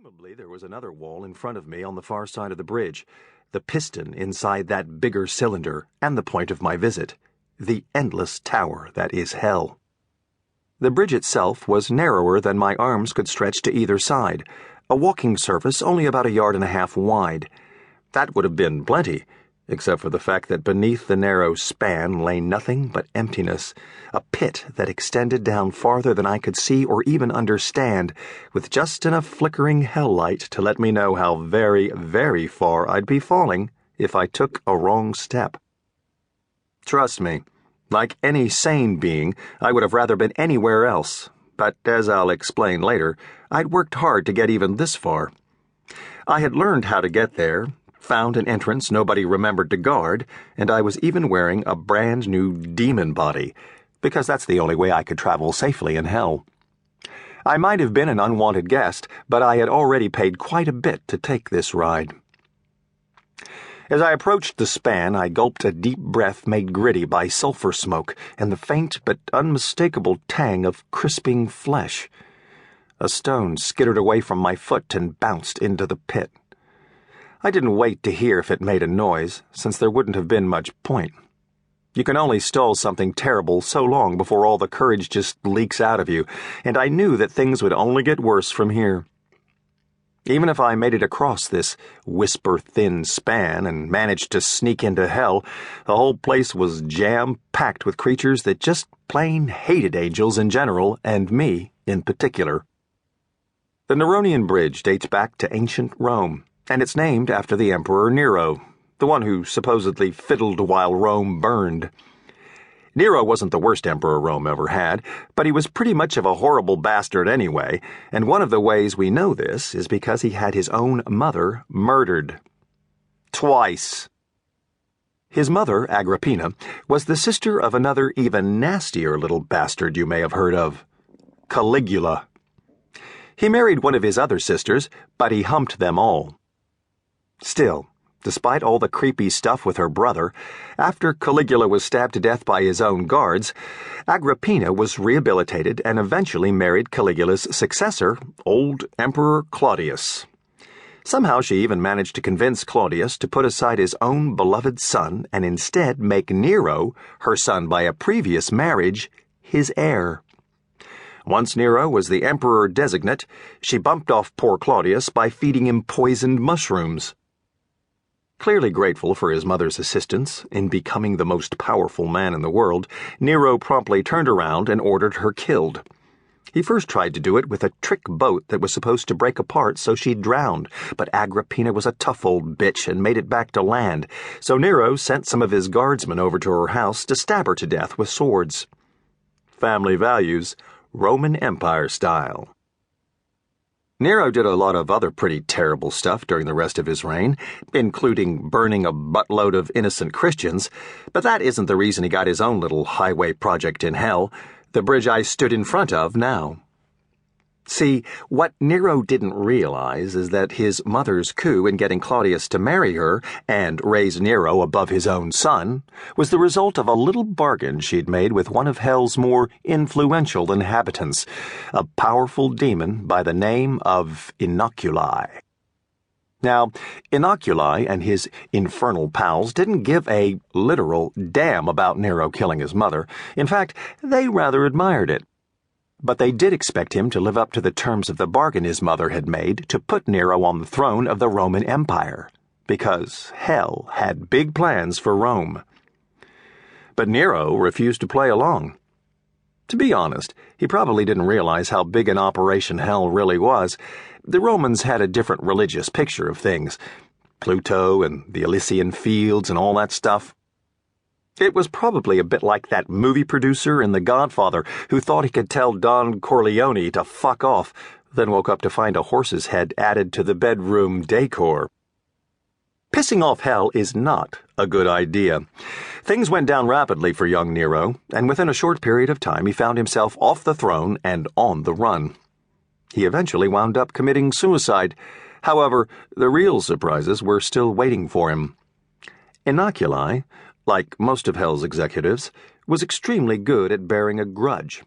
Presumably there was another wall in front of me on the far side of the bridge, the piston inside that bigger cylinder, and the point of my visit, the endless tower that is hell. The bridge itself was narrower than my arms could stretch to either side, a walking surface only about 1.5 yards wide. That would have been plenty, except for the fact that beneath the narrow span lay nothing but emptiness, a pit that extended down farther than I could see or even understand, with just enough flickering hell light to let me know how very, very far I'd be falling if I took a wrong step. Trust me, like any sane being, I would have rather been anywhere else, but as I'll explain later, I'd worked hard to get even this far. I had learned how to get there, found an entrance nobody remembered to guard, and I was even wearing a brand new demon body, because that's the only way I could travel safely in hell. I might have been an unwanted guest, but I had already paid quite a bit to take this ride. As I approached the span, I gulped a deep breath made gritty by sulfur smoke and the faint but unmistakable tang of crisping flesh. A stone skittered away from my foot and bounced into the pit. I didn't wait to hear if it made a noise, since there wouldn't have been much point. You can only stall something terrible so long before all the courage just leaks out of you, and I knew that things would only get worse from here. Even if I made it across this whisper-thin span and managed to sneak into hell, the whole place was jam-packed with creatures that just plain hated angels in general, and me in particular. The Neronian Bridge dates back to ancient Rome, and it's named after the Emperor Nero, the one who supposedly fiddled while Rome burned. Nero wasn't the worst emperor Rome ever had, but he was pretty much of a horrible bastard anyway, and one of the ways we know this is because he had his own mother murdered. Twice. His mother, Agrippina, was the sister of another even nastier little bastard you may have heard of, Caligula. He married one of his other sisters, but he humped them all. Still, despite all the creepy stuff with her brother, after Caligula was stabbed to death by his own guards, Agrippina was rehabilitated and eventually married Caligula's successor, old Emperor Claudius. Somehow she even managed to convince Claudius to put aside his own beloved son and instead make Nero, her son by a previous marriage, his heir. Once Nero was the emperor designate, she bumped off poor Claudius by feeding him poisoned mushrooms. Clearly grateful for his mother's assistance in becoming the most powerful man in the world, Nero promptly turned around and ordered her killed. He first tried to do it with a trick boat that was supposed to break apart so she'd drowned, but Agrippina was a tough old bitch and made it back to land, so Nero sent some of his guardsmen over to her house to stab her to death with swords. Family values, Roman Empire style. Nero did a lot of other pretty terrible stuff during the rest of his reign, including burning a buttload of innocent Christians, but that isn't the reason he got his own little highway project in hell, the bridge I stood in front of now. See, what Nero didn't realize is that his mother's coup in getting Claudius to marry her and raise Nero above his own son was the result of a little bargain she'd made with one of hell's more influential inhabitants, a powerful demon by the name of Inoculi. Now, Inoculi and his infernal pals didn't give a literal damn about Nero killing his mother. In fact, they rather admired it. But they did expect him to live up to the terms of the bargain his mother had made to put Nero on the throne of the Roman Empire, because hell had big plans for Rome. But Nero refused to play along. To be honest, he probably didn't realize how big an operation hell really was. The Romans had a different religious picture of things, Pluto and the Elysian fields and all that stuff. It was probably a bit like that movie producer in The Godfather who thought he could tell Don Corleone to fuck off, then woke up to find a horse's head added to the bedroom decor. Pissing off hell is not a good idea. Things went down rapidly for young Nero, and within a short period of time he found himself off the throne and on the run. He eventually wound up committing suicide. However, the real surprises were still waiting for him. Inoculi, like most of hell's executives, was extremely good at bearing a grudge.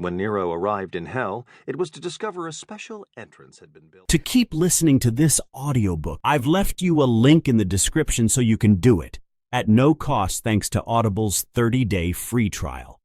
When Nero arrived in hell, it was to discover a special entrance had been built. To keep listening to this audiobook, I've left you a link in the description so you can do it, at no cost thanks to Audible's 30-day free trial.